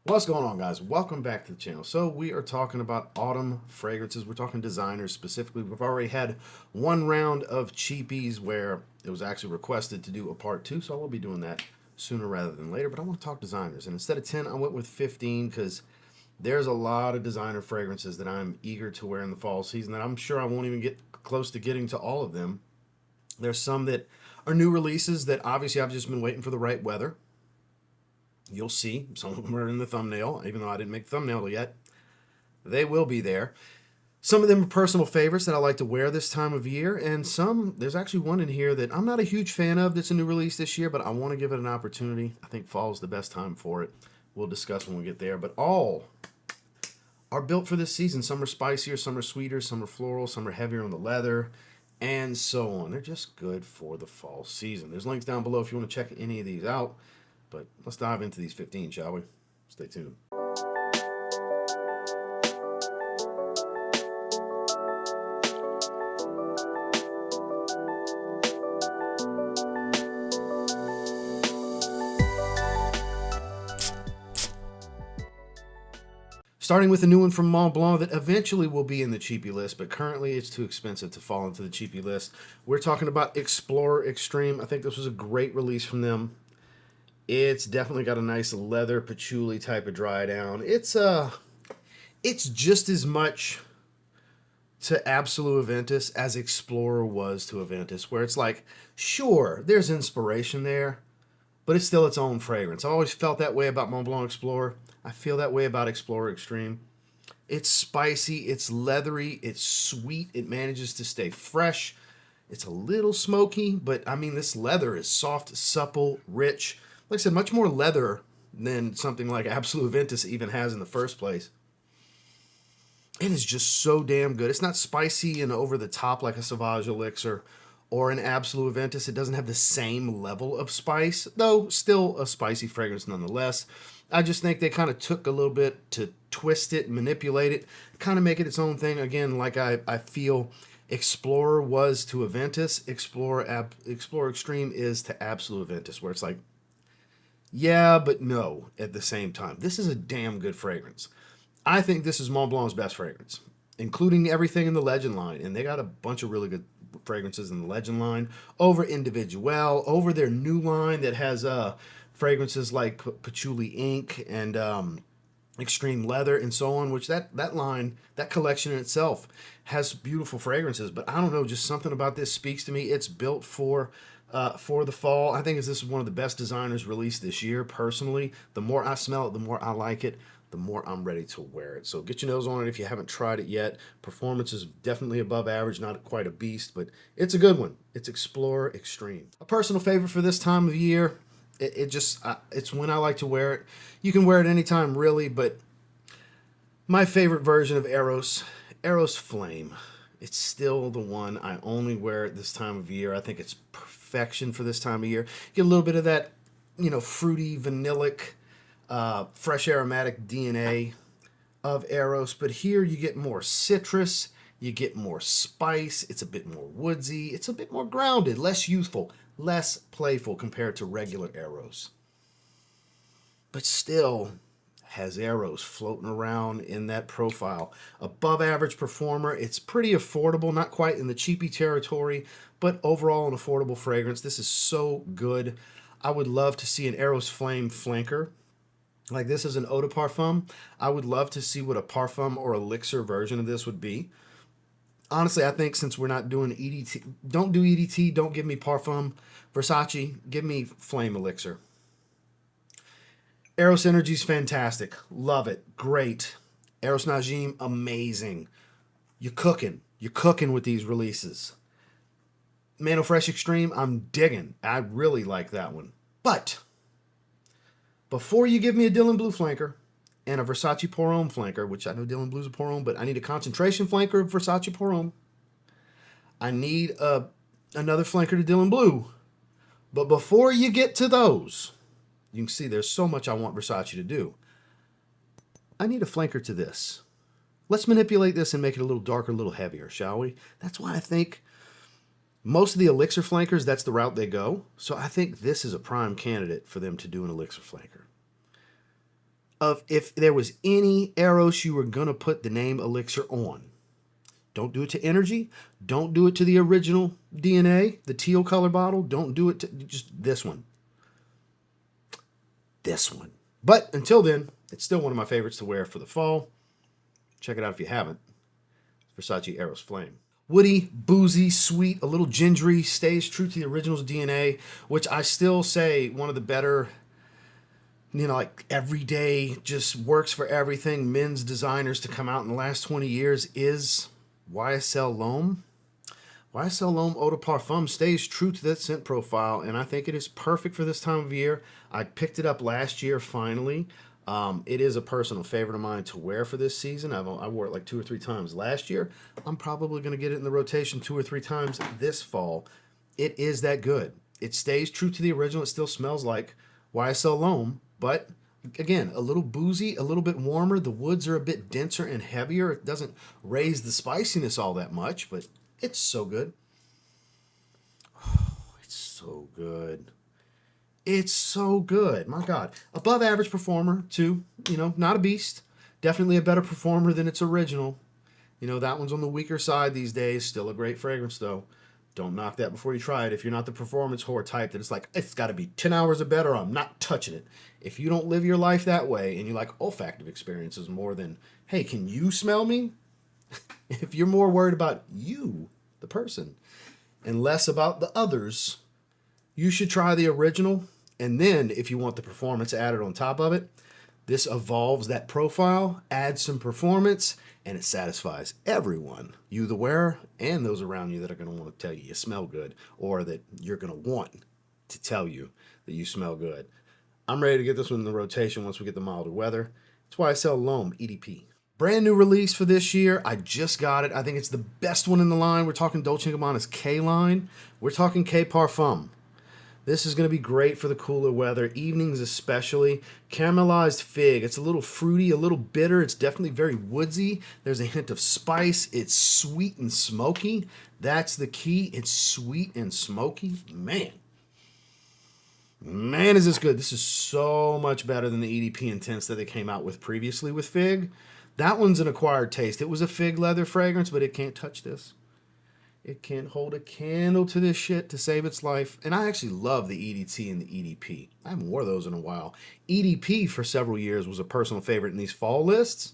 What's going on, guys? Welcome back to the channel. So we are talking about autumn fragrances. We're talking designers specifically. We've already had one round of cheapies where it was actually requested to do a part two, so I will be doing that sooner rather than later. But I want to talk designers, and instead of 10, I went with 15 because there's a lot of designer fragrances that I'm eager to wear in the fall season that I'm sure I won't even get close to getting to all of them. There's some that are new releases that obviously I've just been waiting for the right weather. You'll see some of them are in the thumbnail, even though I didn't make the thumbnail yet. They will be there. Some of them are personal favorites that I like to wear this time of year, and some, there's actually one in here that I'm not a huge fan of that's a new release this year, but I want to give it an opportunity. I think fall is the best time for it. We'll discuss when we get there, but all are built for this season. Some are spicier, some are sweeter, some are floral, some are heavier on the leather, and so on. They're just good for the fall season. There's links down below if you want to check any of these out. But let's dive into these 15, shall we? Stay tuned. Starting with a new one from Montblanc that eventually will be in the cheapy list, but currently it's too expensive to fall into the cheapy list. We're talking about Explorer Extreme. I think this was a great release from them. It's definitely got a nice leather patchouli type of dry down. It's just as much to Absolu Aventus as Explorer was to Aventus, where it's like, sure, there's inspiration there, but it's still its own fragrance. I always felt that way about Montblanc Explorer. I feel that way about Explorer Extreme. It's spicy, it's leathery, it's sweet, it manages to stay fresh. It's a little smoky, but I mean, this leather is soft, supple, rich. Like I said, much more leather than something like Absolu Aventus even has in the first place. It is just so damn good. It's not spicy and over the top like a Sauvage Elixir or an Absolu Aventus. It doesn't have the same level of spice, though still a spicy fragrance nonetheless. I just think they kind of took a little bit to twist it, manipulate it, kind of make it its own thing. Again, like I feel Explorer was to Aventus, Explorer Extreme is to Absolu Aventus, where it's like, yeah, but no at the same time. This is a damn good fragrance. I think this is Montblanc's best fragrance, including everything in the Legend line. And they got a bunch of really good fragrances in the Legend line over Individuel, over their new line that has fragrances like Patchouli Ink and Extreme Leather and so on, which that line, that collection in itself has beautiful fragrances. But I don't know, just something about this speaks to me. It's built for the fall. I think this is one of the best designers released this year, personally. The more I smell it, the more I like it, the more I'm ready to wear it. So get your nose on it if you haven't tried it yet. Performance is definitely above average, not quite a beast, but it's a good one. It's Explorer Extreme. A personal favorite for this time of year. It's when I like to wear it. You can wear it anytime, really, but my favorite version of Eros Flame. It's still the one. I only wear it this time of year. I think it's perfection for this time of year. Get a little bit of that, fruity, vanillic, fresh aromatic DNA of Eros, but here you get more citrus, you get more spice, it's a bit more woodsy, it's a bit more grounded, less youthful, less playful compared to regular Eros. But still has Eros floating around in that profile. Above average performer, it's pretty affordable, not quite in the cheapy territory, but overall an affordable fragrance. This is so good. I would love to see an Eros Flame flanker. Like this is an eau de parfum. I would love to see what a parfum or elixir version of this would be. Honestly, I think since we're not doing EDT, don't do EDT, don't give me parfum. Versace, give me flame elixir. Eros Energy is fantastic. Love it. Great. Eros Najim, amazing. You're cooking. You're cooking with these releases. Mano Fresh Extreme, I'm digging. I really like that one. But before you give me a Dylan Blue flanker and a Versace Pour Homme flanker, which I know Dylan Blue's a Pour Homme, but I need a concentration flanker of Versace Pour Homme. I need another flanker to Dylan Blue. But before you get to those, you can see there's so much I want Versace to do. I need a flanker to this. Let's manipulate this and make it a little darker, a little heavier, shall we? That's why I think most of the elixir flankers, that's the route they go. So I think this is a prime candidate for them to do an elixir flanker. of if there was any Eros you were going to put the name Elixir on. Don't do it to Energy. Don't do it to the original DNA, the teal color bottle. Don't do it to just this one. This one. But until then, it's still one of my favorites to wear for the fall. Check it out if you haven't. Versace Eros Flame. Woody, boozy, sweet, a little gingery, stays true to the original's DNA, which I still say one of the better, like everyday, just works for everything men's designers to come out in the last 20 years is YSL L'homme. YSL L'homme Eau de Parfum stays true to that scent profile, and I think it is perfect for this time of year. I picked it up last year, finally. It is a personal favorite of mine to wear for this season. I wore it like 2 or 3 times last year. I'm probably going to get it in the rotation 2 or 3 times this fall. It is that good. It stays true to the original. It still smells like YSL L'homme, but again, a little boozy, a little bit warmer. The woods are a bit denser and heavier. It doesn't raise the spiciness all that much, but it's so good. Oh, it's so good. It's so good. My God. Above average performer, too. Not a beast. Definitely a better performer than its original. That one's on the weaker side these days. Still a great fragrance, though. Don't knock that before you try it. If you're not the performance whore type that it's like, it's got to be 10 hours or better, I'm not touching it. If you don't live your life that way and you like olfactive experiences more than, hey, can you smell me? If you're more worried about you, the person, and less about the others, you should try the original. And then if you want the performance added on top of it, this evolves that profile, adds some performance, and it satisfies everyone, you the wearer, and those around you that are going to want to tell you smell good, or that you're going to want to tell you that you smell good. I'm ready to get this one in the rotation once we get the milder weather. It's YSL L'homme EDP. Brand new release for this year. I just got it. I think it's the best one in the line. We're talking Dolce Gabbana's K line. We're talking K Parfum. This is going to be great for the cooler weather, evenings especially. Caramelized fig. It's a little fruity, a little bitter. It's definitely very woodsy. There's a hint of spice. It's sweet and smoky. That's the key. It's sweet and smoky. Man, is this good. This is so much better than the EDP Intense that they came out with previously with fig. That one's an acquired taste. It was a fig leather fragrance, but it can't touch this. It can't hold a candle to this shit to save its life. And I actually love the EDT and the EDP. I haven't worn those in a while. EDP for several years was a personal favorite in these fall lists.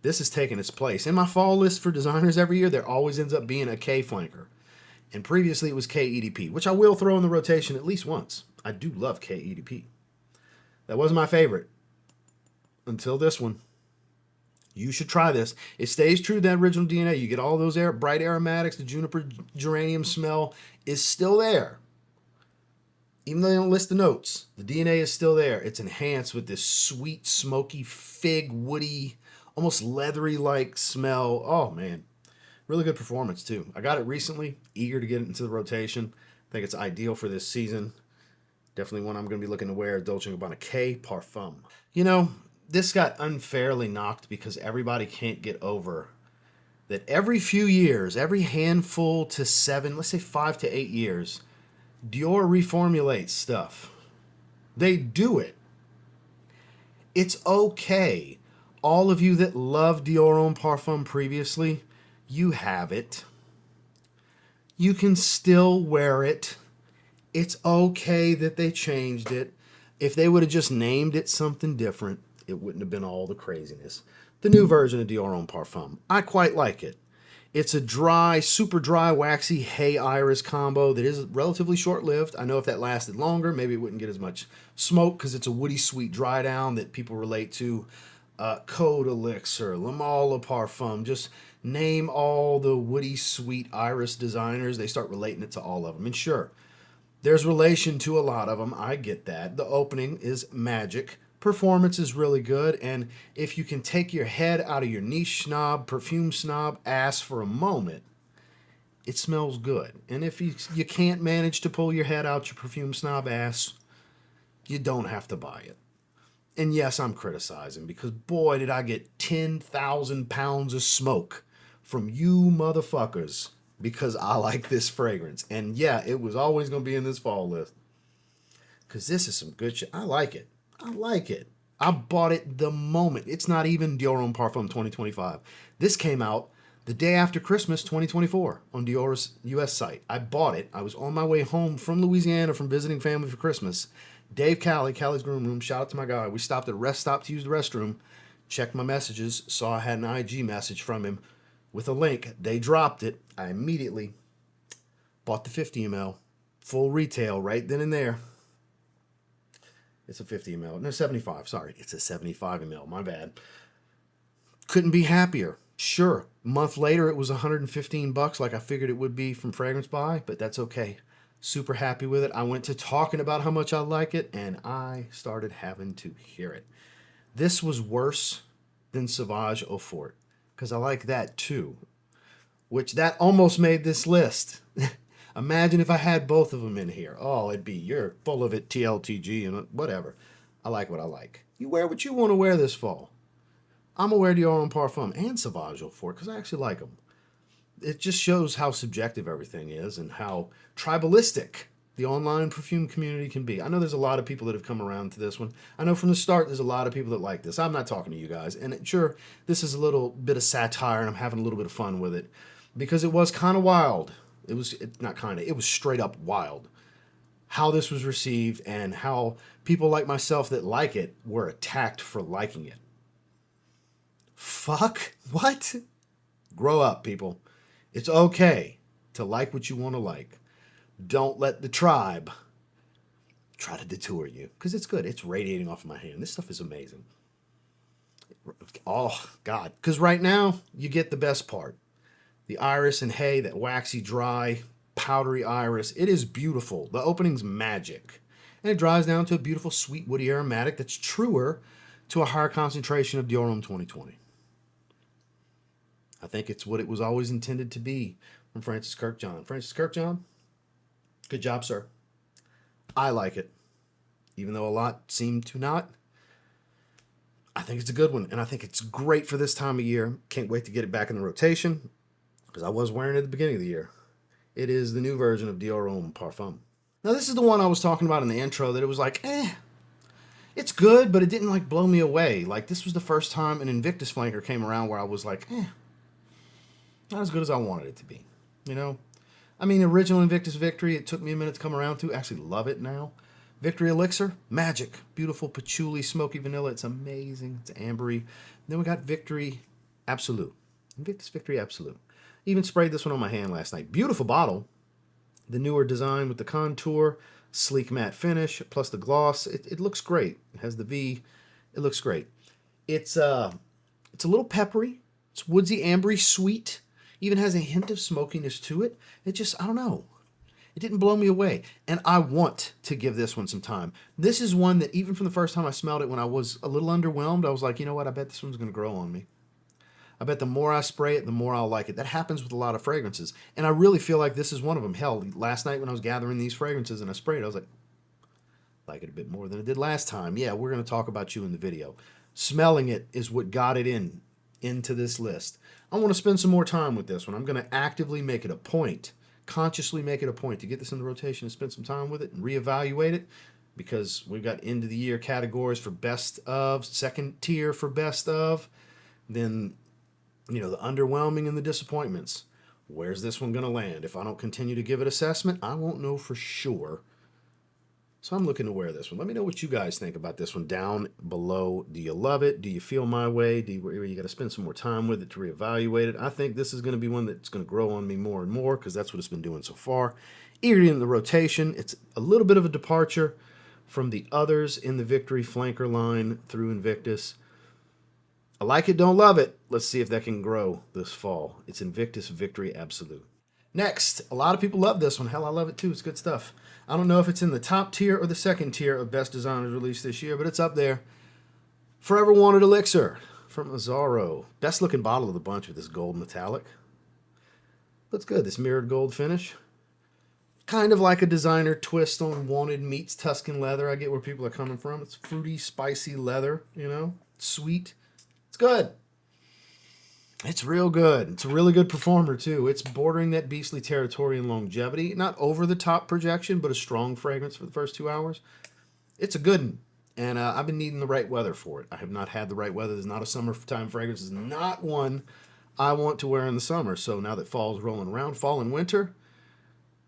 This has taken its place. In my fall list for designers every year, there always ends up being a K flanker. And previously it was K EDP, which I will throw in the rotation at least once. I do love K EDP. That was my favorite until this one. You should try this. It stays true to that original DNA. You get all those bright aromatics. The juniper geranium smell is still there. Even though they don't list the notes, the DNA is still there. It's enhanced with this sweet, smoky, fig, woody, almost leathery-like smell. Oh, man. Really good performance, too. I got it recently. Eager to get it into the rotation. I think it's ideal for this season. Definitely one I'm going to be looking to wear. Dolce Gabbana K Parfum. This got unfairly knocked because everybody can't get over that every few years, every handful to 7, let's say 5 to 8 years, Dior reformulates stuff. They do it. It's okay. All of you that loved Dior Homme Parfum previously, you have it. You can still wear it. It's okay that they changed it. If they would have just named it something different, it wouldn't have been all the craziness. The new version of Dior Homme Parfum, I quite like it. It's a dry, super dry, waxy Hey Iris combo that is relatively short-lived. I know if that lasted longer, maybe it wouldn't get as much smoke because it's a woody, sweet dry down that people relate to. Code Elixir, L'homme Parfum, just name all the woody, sweet Iris designers. They start relating it to all of them. And sure, there's relation to a lot of them. I get that. The opening is magic. Performance is really good, and if you can take your head out of your niche snob, perfume snob ass for a moment, it smells good. And if you can't manage to pull your head out your perfume snob ass, you don't have to buy it. And yes, I'm criticizing because boy, did I get 10,000 pounds of smoke from you motherfuckers because I like this fragrance. And yeah, it was always going to be in this fall list because this is some good shit. I like it. I like it. I bought it the moment. It's not even Dior Homme Parfum 2025. This came out the day after Christmas 2024 on Dior's US site. I bought it. I was on my way home from Louisiana from visiting family for Christmas. Dave Callie's Groom Room, shout out to my guy. We stopped at a rest stop to use the restroom, checked my messages, saw I had an IG message from him with a link. They dropped it. I immediately bought the 50 ml, full retail right then and there. It's a 50 ml. No, 75. Sorry. It's a 75 ml. My bad. Couldn't be happier. Sure. A month later, it was $115 like I figured it would be from Fragrance Buy, but that's okay. Super happy with it. I went to talking about how much I like it, and I started having to hear it. This was worse than Sauvage Eau Forte, because I like that too, which that almost made this list. Imagine if I had both of them in here. Oh, it'd be, you're full of it, TLTG, and whatever. I like what I like. You wear what you want to wear this fall. I'm going to wear Dior Homme Parfum and Sauvage Eau Forte because I actually like them. It just shows how subjective everything is and how tribalistic the online perfume community can be. I know there's a lot of people that have come around to this one. I know from the start there's a lot of people that like this. I'm not talking to you guys. And sure, this is a little bit of satire and I'm having a little bit of fun with it because it was kind of wild. It was straight up wild how this was received and how people like myself that like it were attacked for liking it. Fuck? What? Grow up, people. It's okay to like what you want to like. Don't let the tribe try to detour you because it's good. It's radiating off of my hand. This stuff is amazing. Oh, God. Because right now, you get the best part. The iris and hay, that waxy, dry, powdery iris. It is beautiful. The opening's magic. And it dries down to a beautiful, sweet, woody aromatic that's truer to a higher concentration of Dior Homme 2020. I think it's what it was always intended to be from Francis Kirkjohn. Francis Kirkjohn, good job, sir. I like it. Even though a lot seem to not. I think it's a good one. And I think it's great for this time of year. Can't wait to get it back in the rotation. Because I was wearing it at the beginning of the year. It is the new version of Dior Homme Parfum. Now, this is the one I was talking about in the intro that it was like, it's good, but it didn't like blow me away. Like, this was the first time an Invictus flanker came around where I was like, not as good as I wanted it to be. You know? I mean, original Invictus Victory, it took me a minute to come around to. Actually love it now. Victory Elixir, magic. Beautiful patchouli, smoky vanilla. It's amazing. It's ambery. Then we got Victory Absolu. Invictus Victory Absolu. Even sprayed this one on my hand last night. Beautiful bottle. The newer design with the contour, sleek matte finish, plus the gloss. It looks great. It has the V. It looks great. It's a little peppery. It's woodsy, ambery, sweet. Even has a hint of smokiness to it. It just, I don't know. It didn't blow me away. And I want to give this one some time. This is one that even from the first time I smelled it when I was a little underwhelmed, I was like, you know what? I bet this one's going to grow on me. I bet the more I spray it, the more I'll like it. That happens with a lot of fragrances. And I really feel like this is one of them. Hell, last night when I was gathering these fragrances and I sprayed it, I was like it a bit more than I did last time. Yeah, we're going to talk about you in the video. Smelling it is what got it into this list. I want to spend some more time with this one. I'm going to actively make it a point, consciously make it a point to get this in the rotation and spend some time with it and reevaluate it because we've got end of the year categories for best of, second tier for best of, then the underwhelming and the disappointments. Where's this one going to land? If I don't continue to give it assessment, I won't know for sure. So I'm looking to wear this one. Let me know what you guys think about this one down below. Do you love it? Do you feel my way? You got to spend some more time with it to reevaluate it? I think this is going to be one that's going to grow on me more and more because that's what it's been doing so far. Eagerly in the rotation. It's a little bit of a departure from the others in the Victory flanker line through Invictus. I like it, don't love it. Let's see if that can grow this fall. It's Invictus Victory Absolu. Next, a lot of people love this one. Hell, I love it too. It's good stuff. I don't know if it's in the top tier or the second tier of best designers released this year, but it's up there. Forever Wanted Elixir from Azzaro. Best looking bottle of the bunch with this gold metallic. Looks good, this mirrored gold finish. Kind of like a designer twist on Wanted meets Tuscan leather. I get where people are coming from. It's fruity, spicy leather, sweet. It's good. It's real good. It's a really good performer, too. It's bordering that beastly territory in longevity. Not over the top projection, but a strong fragrance for the first 2 hours. It's a good one. And I've been needing the right weather for it. I have not had the right weather. There's not a summertime fragrance. It's not one I want to wear in the summer. So now that fall's rolling around, fall and winter,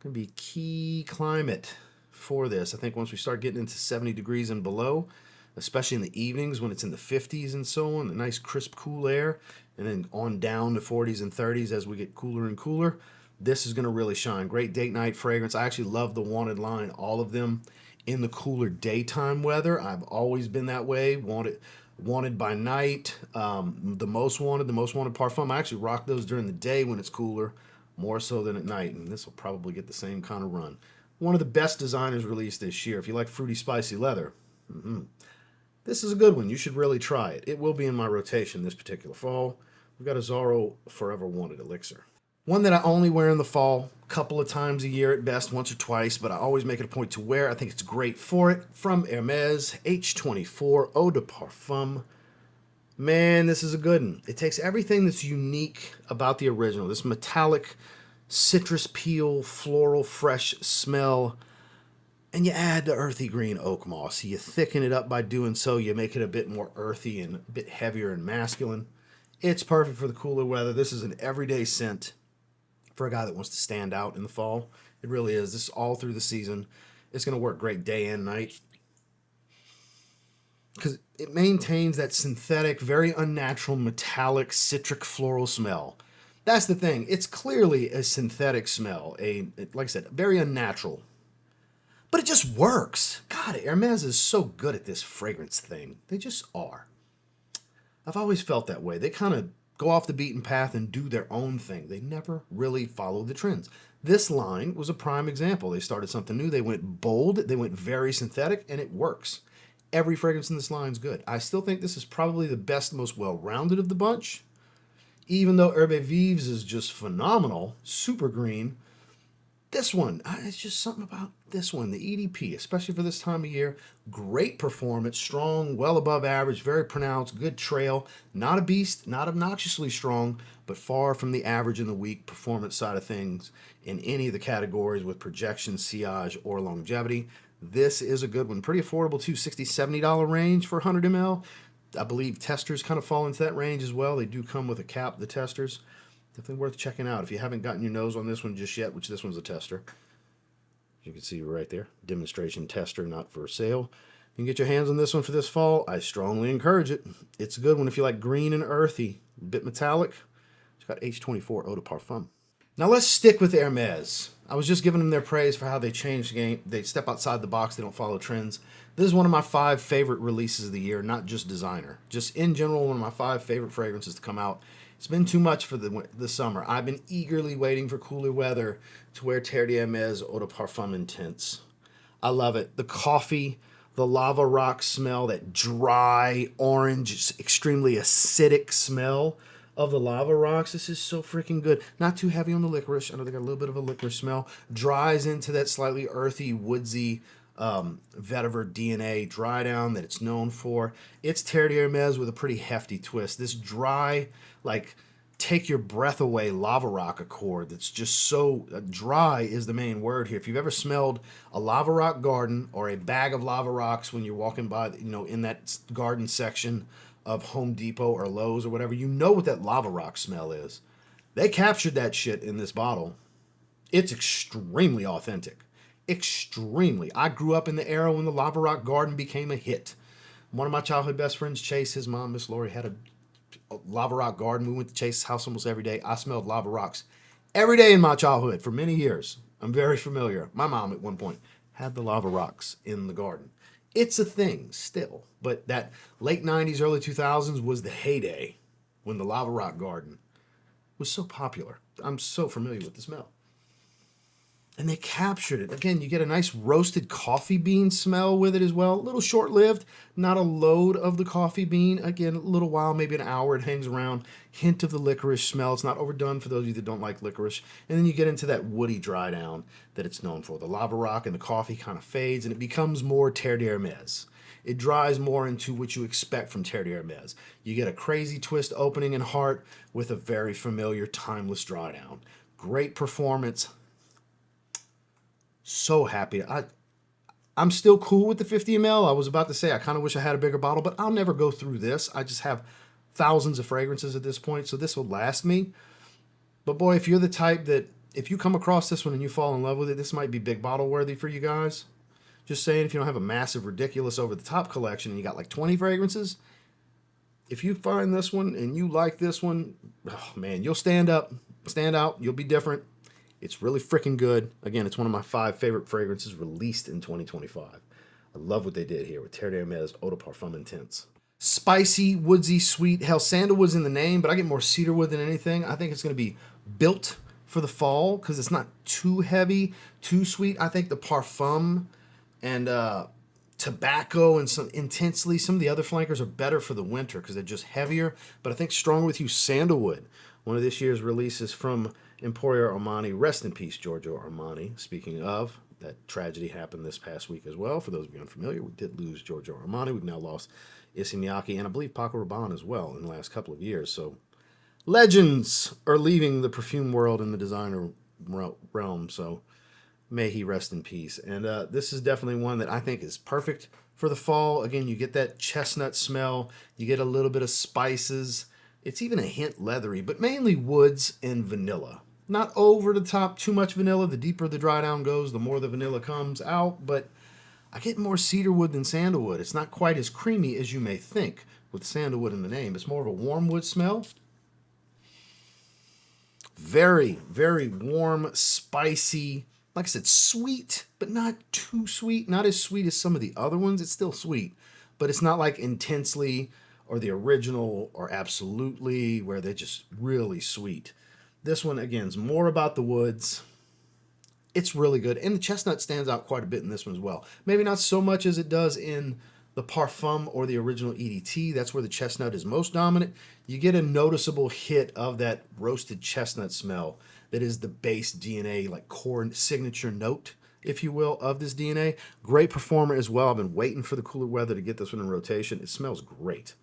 going to be key climate for this. I think once we start getting into 70 degrees and below, especially in the evenings when it's in the 50s and so on, the nice crisp cool air, and then on down to 40s and 30s as we get cooler and cooler, this is going to really shine. Great date night fragrance. I actually love the Wanted line, all of them in the cooler daytime weather. I've always been that way. Wanted by night, the most wanted Parfum. I actually rock those during the day when it's cooler, more so than at night, and this will probably get the same kind of run. One of the best designers released this year. If you like fruity, spicy leather, this is a good one. You should really try it. It will be in my rotation this particular fall. We've got Azzaro Forever Wanted Elixir. One that I only wear in the fall, a couple of times a year at best, once or twice, but I always make it a point to wear. I think it's great for it. From Hermes H24 Eau de Parfum. Man, this is a good one. It takes everything that's unique about the original. This metallic citrus peel, floral, fresh smell, and you add the earthy green oak moss. You thicken it up by doing so. You make it a bit more earthy and a bit heavier and masculine. It's perfect for the cooler weather. This is an everyday scent for a guy that wants to stand out in the fall. It really is. This is all through the season. It's going to work great day and night because it maintains that synthetic, very unnatural, metallic, citric, floral smell. That's the thing. It's clearly a synthetic smell, like I said, very unnatural. But it just works. God, Hermes is so good at this fragrance thing. They just are. I've always felt that way. They kind of go off the beaten path and do their own thing. They never really follow the trends. This line was a prime example. They started something new. They went bold. They went very synthetic, and it works. Every fragrance in this line is good. I still think this is probably the best, most well-rounded of the bunch. Even though Herbe Vives is just phenomenal, super green, this one, it's just something about this one, the EDP, especially for this time of year. Great performance, strong, well above average, very pronounced, good trail. Not a beast, not obnoxiously strong, but far from the average in the weak performance side of things in any of the categories with projection, sillage, or longevity. This is a good one. Pretty affordable too, $60, $70 range for 100 ml. I believe testers kind of fall into that range as well. They do come with a cap, the testers. Definitely worth checking out if you haven't gotten your nose on this one just yet, which this one's a tester. You can see right there, demonstration tester, not for sale. You can get your hands on this one for this fall. I strongly encourage it. It's a good one if you like green and earthy, a bit metallic. It's got H24 Eau de Parfum. Now let's stick with Hermes. I was just giving them their praise for how they change the game. They step outside the box. They don't follow trends. This is one of my 5 favorite releases of the year, not just designer. Just in general, one of my 5 favorite fragrances to come out. It's been too much for the summer. I've been eagerly waiting for cooler weather to wear Terre de Hermes Eau de Parfum Intense. I love it. The coffee, the lava rock smell, that dry, orange, extremely acidic smell of the lava rocks. This is so freaking good. Not too heavy on the licorice. I know they got a little bit of a licorice smell. Dries into that slightly earthy, woodsy, vetiver DNA dry down that it's known for. It's Terre de Hermes with a pretty hefty twist. This dry, like take your breath away lava rock accord that's just so dry is the main word here. If you've ever smelled a lava rock garden or a bag of lava rocks when you're walking by, in that garden section of Home Depot or Lowe's or whatever, you know what that lava rock smell is. They captured that shit in this bottle. It's extremely authentic. Extremely. I grew up in the era when the lava rock garden became a hit. One of my childhood best friends, Chase, his mom, Miss Lori, had a lava rock garden. We went to Chase's house almost every day. I smelled lava rocks every day in my childhood for many years. I'm very familiar. My mom at one point had the lava rocks in the garden. It's a thing still, but that late 90s, early 2000s was the heyday when the lava rock garden was so popular. I'm so familiar with the smell. And they captured it. Again, you get a nice roasted coffee bean smell with it as well. A little short-lived, not a load of the coffee bean. Again, a little while, maybe an hour, it hangs around. Hint of the licorice smell. It's not overdone for those of you that don't like licorice. And then you get into that woody dry down that it's known for. The lava rock and the coffee kind of fades, and it becomes more Terre de Hermes. It dries more into what you expect from Terre de Hermes. You get a crazy twist opening and heart with a very familiar, timeless dry down. Great performance. So happy. I'm still cool with the 50 ml. I was about to say I kind of wish I had a bigger bottle, but I'll never go through this. I just have thousands of fragrances at this point, so this will last me. But boy, if you're the type that if you come across this one and you fall in love with it, this might be big bottle worthy for you guys. Just saying, if you don't have a massive, ridiculous, over the top collection and you got like 20 fragrances, if you find this one and you like this one, oh man, you'll stand up, stand out, you'll be different. It's really freaking good. Again, it's one of my 5 favorite fragrances released in 2025. I love what they did here with Terre Hermes Eau de Parfum Intense. Spicy, woodsy, sweet. Hell, sandalwood's in the name, but I get more cedarwood than anything. I think it's going to be built for the fall because it's not too heavy, too sweet. I think the Parfum and tobacco and some of the other flankers are better for the winter because they're just heavier. But I think Strong With You Sandalwood, one of this year's releases from Emporio Armani. Rest in peace, Giorgio Armani. Speaking of, that tragedy happened this past week as well. For those of you unfamiliar, we did lose Giorgio Armani. We've now lost Issey Miyake and I believe Paco Rabanne as well in the last couple of years. So legends are leaving the perfume world and the designer realm. So may he rest in peace. And this is definitely one that I think is perfect for the fall. Again, you get that chestnut smell. You get a little bit of spices. It's even a hint leathery, but mainly woods and vanilla. Not over the top, too much vanilla. The deeper the dry down goes, the more the vanilla comes out. But I get more cedarwood than sandalwood. It's not quite as creamy as you may think with sandalwood in the name. It's more of a warm wood smell. Very, very warm, spicy. Like I said, sweet, but not too sweet. Not as sweet as some of the other ones. It's still sweet, but it's not like intensely or the original or absolutely where they're just really sweet. This one, again, is more about the woods. It's really good. And the chestnut stands out quite a bit in this one as well. Maybe not so much as it does in the Parfum or the original EDT. That's where the chestnut is most dominant. You get a noticeable hit of that roasted chestnut smell that is the base DNA, like core signature note, if you will, of this DNA. Great performer as well. I've been waiting for the cooler weather to get this one in rotation. It smells great.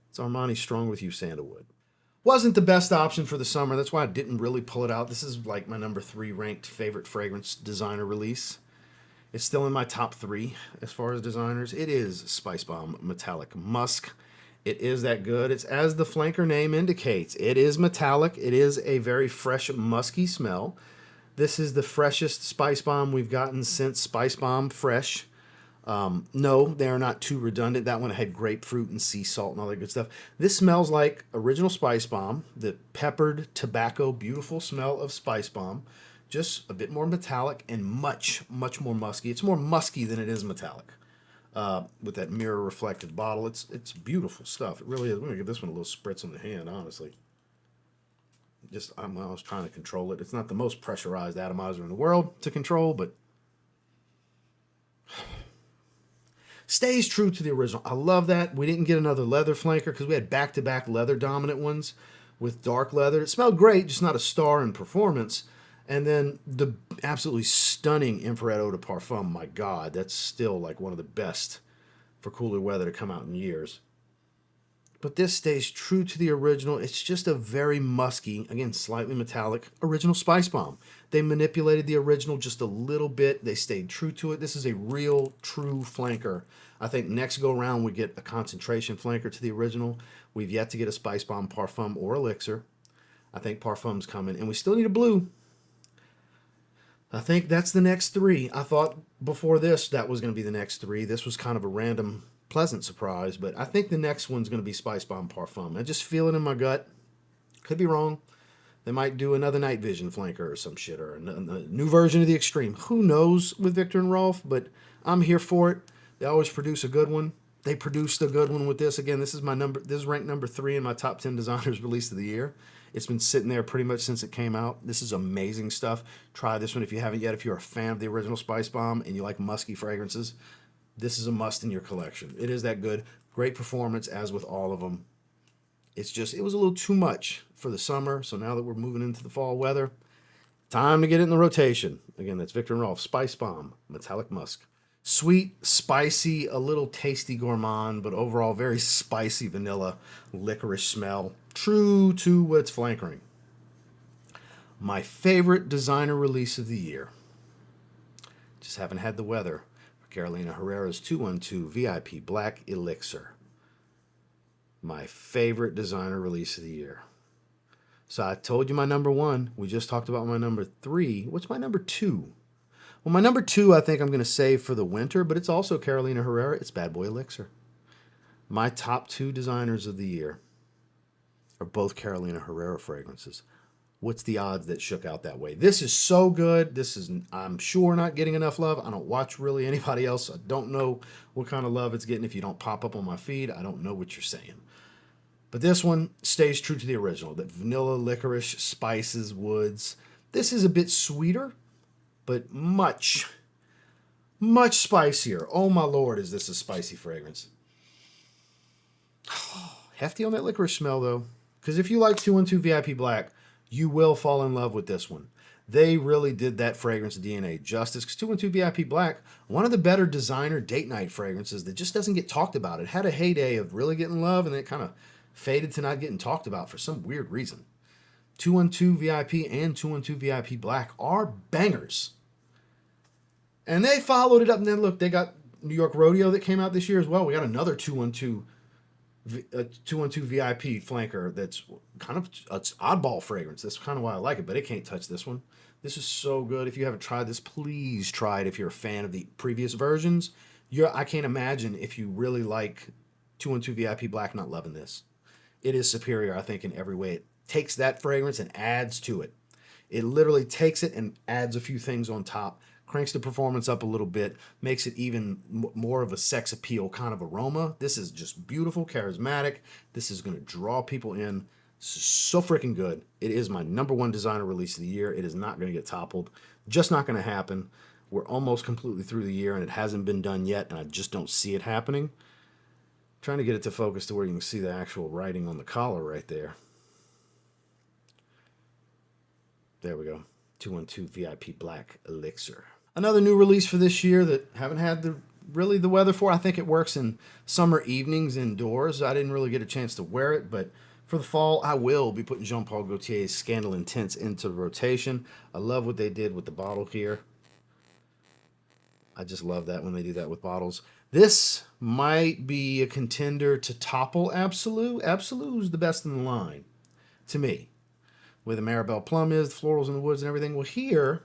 It's Armani Strong With You Sandalwood. Wasn't the best option for the summer. That's why I didn't really pull it out. This is like my number 3 ranked favorite fragrance designer release. It's still in my top 3 as far as designers. It is Spicebomb Metallic Musk. It is that good. It's as the flanker name indicates. It is metallic. It is a very fresh, musky smell. This is the freshest Spicebomb we've gotten since Spicebomb Fresh. No, they are not too redundant. That one had grapefruit and sea salt and all that good stuff. This smells like original Spicebomb, the peppered tobacco, beautiful smell of Spicebomb. Just a bit more metallic and much, much more musky. It's more musky than it is metallic. With that mirror reflective bottle, it's beautiful stuff. It really is. I'm gonna give this one a little spritz on the hand, honestly. I was trying to control it. It's not the most pressurized atomizer in the world to control, but stays true to the original. I love that. We didn't get another leather flanker because we had back-to-back leather dominant ones with dark leather. It smelled great, just not a star in performance. And then the absolutely stunning Infrared Eau de Parfum. My God, that's still like one of the best for cooler weather to come out in years. But this stays true to the original. It's just a very musky, again, slightly metallic, original Spicebomb. They manipulated the original just a little bit. They stayed true to it. This is a real, true flanker. I think next go around we get a concentration flanker to the original. We've yet to get a Spicebomb Parfum or Elixir. I think Parfum's coming. And we still need a blue. I think that's the next 3. I thought before this that was going to be the next 3. This was kind of a random, pleasant surprise, but I think the next one's going to be Spicebomb Parfum. I just feel it in my gut. Could be wrong. They might do another night vision flanker or some shit, or a new version of the Extreme. Who knows with Viktor&Rolf, but I'm here for it. They always produce a good one. They produced a good one with this. Again, this is ranked number 3 in my top 10 designers released of the year. It's been sitting there pretty much since it came out. This is amazing stuff. Try this one if you haven't yet. If you're a fan of the original Spicebomb and you like musky fragrances, this is a must in your collection. It is that good. Great performance, as with all of them. It's just, it was a little too much for the summer. So now that we're moving into the fall weather, time to get it in the rotation. Again, that's Viktor&Rolf Spicebomb Metallic Musk. Sweet, spicy, a little tasty gourmand, but overall very spicy vanilla, licorice smell. True to what it's flankering. My favorite designer release of the year. Just haven't had the weather. Carolina Herrera's 212 VIP Black Elixir. My favorite designer release of the year. So I told you my number one. We just talked about my number three. What's my number two? Well, my number two I think I'm going to save for the winter, but it's also Carolina Herrera. It's Bad Boy Elixir. My top two designers of the year are both Carolina Herrera fragrances. What's the odds that shook out that way? This is so good. This is, I'm sure, not getting enough love. I don't watch really anybody else. I don't know what kind of love it's getting. If you don't pop up on my feed, I don't know what you're saying. But this one stays true to the original. That vanilla, licorice, spices, woods. This is a bit sweeter, but much, much spicier. Oh my Lord, is this a spicy fragrance. Hefty on that licorice smell though. Because if you like 212 VIP Black, you will fall in love with this one. They really did that fragrance DNA justice. Because 212 VIP Black, one of the better designer date night fragrances that just doesn't get talked about. It had a heyday of really getting love, and then it kind of faded to not getting talked about for some weird reason. 212 VIP and 212 VIP Black are bangers. And they followed it up, and then look, they got New York Rodeo that came out this year as well. We got another 212 VIP flanker that's kind of an oddball fragrance. That's kind of why I like it, but it can't touch this one. This is so good. If you haven't tried this, please try it if you're a fan of the previous versions. I can't imagine if you really like 212 VIP Black not loving this. It is superior, I think, in every way. It takes that fragrance and adds to it. It literally takes it and adds a few things on top, cranks the performance up a little bit, makes it even more of a sex appeal kind of aroma. This is just beautiful, charismatic. This is going to draw people in. This is so freaking good. It is my number one designer release of the year. It is not going to get toppled. Just not going to happen. We're almost completely through the year, and it hasn't been done yet, and I just don't see it happening. Trying to get it to focus to where you can see the actual writing on the collar right there. There we go. 212 VIP Black Elixir. Another new release for this year that haven't had the weather for. I think it works in summer evenings indoors. I didn't really get a chance to wear it, but for the fall, I will be putting Jean Paul Gaultier's Scandal Intense into the rotation. I love what they did with the bottle here. I just love that when they do that with bottles. This might be a contender to topple Absolu. Absolu is the best in the line, to me. Where the Maribel Plum is, the florals in the woods and everything. Well, here,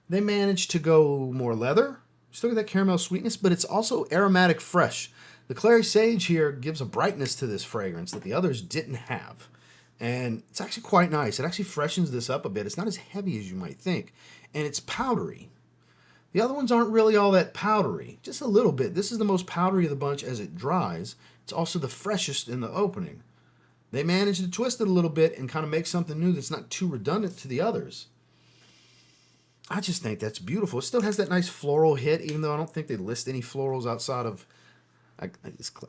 they managed to go more leather. Still got that caramel sweetness, but it's also aromatic fresh. The Clary Sage here gives a brightness to this fragrance that the others didn't have. And it's actually quite nice. It actually freshens this up a bit. It's not as heavy as you might think. And it's powdery. The other ones aren't really all that powdery. Just a little bit. This is the most powdery of the bunch as it dries. It's also the freshest in the opening. They managed to twist it a little bit and kind of make something new that's not too redundant to the others. I just think that's beautiful. It still has that nice floral hit, even though I don't think they list any florals outside of... I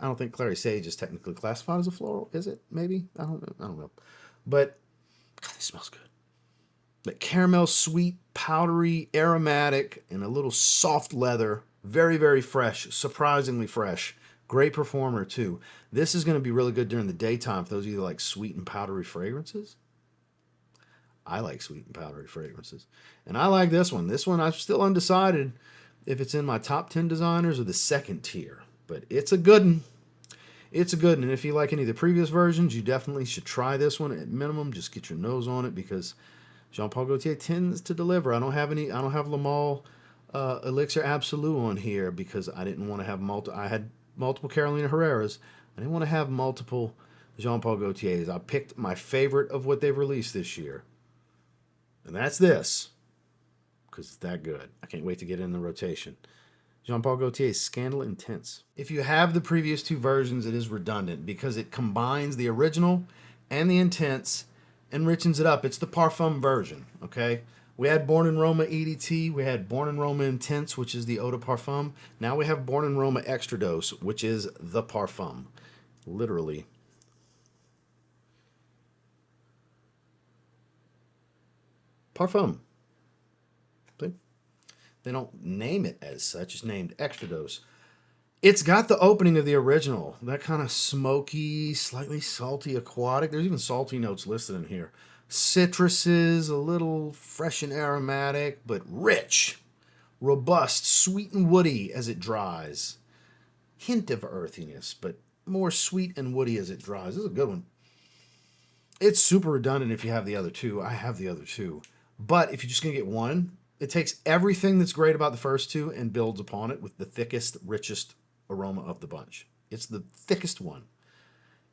don't think Clary Sage is technically classified as a floral. Is it? Maybe? I don't know. But, God, this smells good. That caramel, sweet, powdery, aromatic, and a little soft leather. Very, very fresh. Surprisingly fresh. Great performer, too. This is going to be really good during the daytime for those of you that like sweet and powdery fragrances. I like sweet and powdery fragrances. And I like this one. This one, I'm still undecided if it's in my top 10 designers or the second tier. But it's a good one. It's a good one. And if you like any of the previous versions, you definitely should try this one at minimum. Just get your nose on it because Jean Paul Gaultier tends to deliver. I don't have Le Male Elixir Absolu on here because I didn't want to have I had multiple Carolina Herreras. I didn't want to have multiple Jean Paul Gaultiers. I picked my favorite of what they've released this year. And that's this. Because it's that good. I can't wait to get it in the rotation. Jean Paul Gaultier's Scandal Intense. If you have the previous two versions, it is redundant because it combines the original and the Intense and richens it up. It's the Parfum version, okay? We had Born in Roma EDT. We had Born in Roma Intense, which is the Eau de Parfum. Now we have Born in Roma Extradose, which is the Parfum. Literally. Parfum. See? They don't name it as such. It's named Extradose. It's got the opening of the original. That kind of smoky, slightly salty aquatic. There's even salty notes listed in here. Citruses, a little fresh and aromatic, but rich. Robust, sweet and woody as it dries. Hint of earthiness, but more sweet and woody as it dries. This is a good one. It's super redundant if you have the other two. I have the other two. But if you're just going to get one, it takes everything that's great about the first two and builds upon it with the thickest, richest aroma of the bunch. It's the thickest one.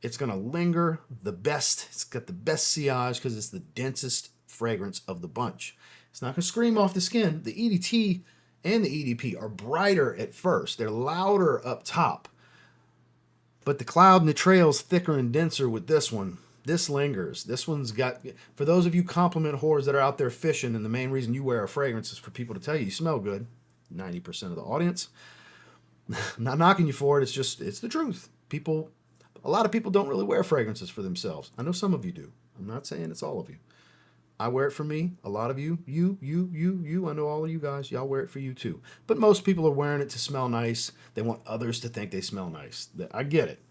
It's going to linger the best. It's got the best sillage because it's the densest fragrance of the bunch. It's not going to scream off the skin. The EDT and the EDP are brighter at first. They're louder up top. But the cloud and the trail's thicker and denser with this one. This lingers. This one's got, for those of you compliment whores that are out there fishing, and the main reason you wear a fragrance is for people to tell you smell good, 90% of the audience. I'm not knocking you for it. It's the truth. A lot of people don't really wear fragrances for themselves. I know some of you do. I'm not saying it's all of you. I wear it for me. A lot of you, I know all of you guys, y'all wear it for you too. But most people are wearing it to smell nice. They want others to think they smell nice. I get it.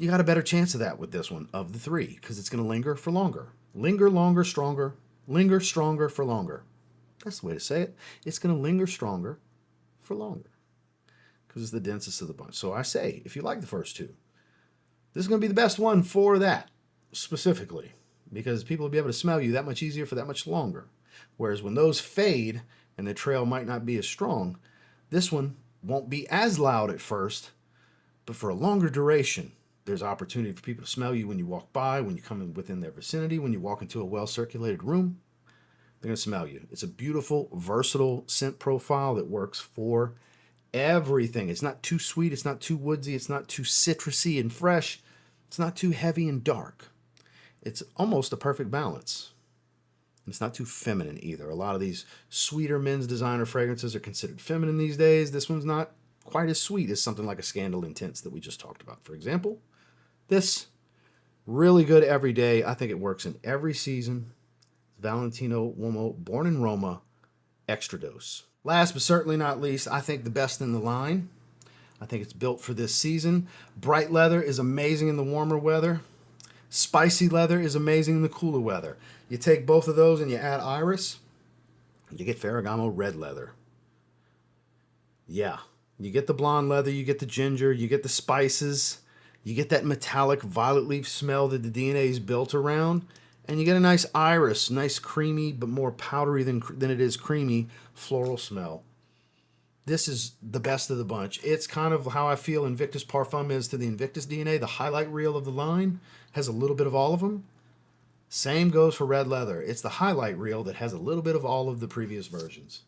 You got a better chance of that with this one of the three because it's going to linger for longer. Linger longer, stronger. Linger stronger for longer. That's the way to say it. It's going to linger stronger for longer because it's the densest of the bunch. So I say, if you like the first two, this is going to be the best one for that specifically because people will be able to smell you that much easier for that much longer. Whereas when those fade and the trail might not be as strong, this one won't be as loud at first, but for a longer duration. There's opportunity for people to smell you when you walk by, when you come in within their vicinity, when you walk into a well-circulated room. They're going to smell you. It's a beautiful, versatile scent profile that works for everything. It's not too sweet. It's not too woodsy. It's not too citrusy and fresh. It's not too heavy and dark. It's almost a perfect balance. And it's not too feminine either. A lot of these sweeter men's designer fragrances are considered feminine these days. This one's not quite as sweet as something like a Scandal Intense that we just talked about, for example. This, really good every day. I think it works in every season. Valentino Uomo, born in Roma, Extradose. Last but certainly not least, I think the best in the line. I think it's built for this season. Bright leather is amazing in the warmer weather. Spicy leather is amazing in the cooler weather. You take both of those and you add iris, you get Ferragamo Red Leather. Yeah, you get the blonde leather, you get the ginger, you get the spices. You get that metallic violet leaf smell that the DNA is built around. And you get a nice iris, nice creamy, but more powdery than it is creamy floral smell. This is the best of the bunch. It's kind of how I feel Invictus Parfum is to the Invictus DNA. The highlight reel of the line has a little bit of all of them. Same goes for Red Leather. It's the highlight reel that has a little bit of all of the previous versions.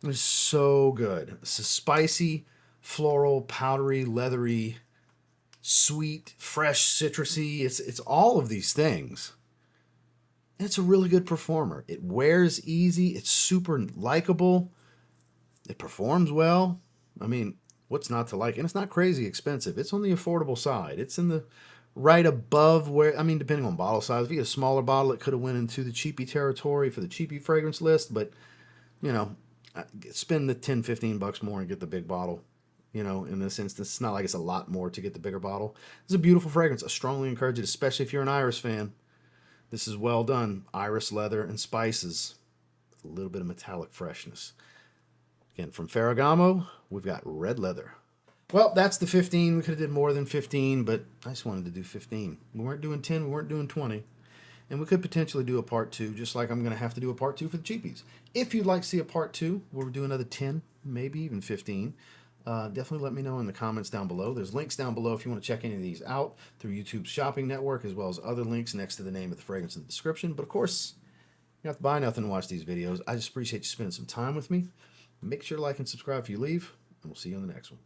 It's so good. It's a spicy, floral, powdery, leathery, sweet, fresh, citrusy. It's all of these things. And it's a really good performer. It wears easy. It's super likable. It performs well. I mean, what's not to like? And it's not crazy expensive. It's on the affordable side. It's in the right above where, I mean, depending on bottle size. If you get a smaller bottle, it could have went into the cheapy territory for the cheapy fragrance list. But, you know, spend the 10, 15 bucks more and get the big bottle. You know, in this instance, it's not like it's a lot more to get the bigger bottle. It's a beautiful fragrance. I strongly encourage it, especially if you're an Iris fan. This is well done. Iris, leather, and spices with a little bit of metallic freshness. Again, from Ferragamo, we've got Red Leather. Well, that's the 15. We could have did more than 15, but I just wanted to do 15. We weren't doing 10. We weren't doing 20. And we could potentially do a part 2, just like I'm going to have to do a part 2 for the cheapies. If you'd like to see a part 2, where we do another 10, maybe even 15, definitely let me know in the comments down below. There's links down below if you want to check any of these out through YouTube's shopping network, as well as other links next to the name of the fragrance in the description. But of course, you don't have to buy nothing to watch these videos. I just appreciate you spending some time with me. Make sure to like and subscribe if you leave, and we'll see you on the next one.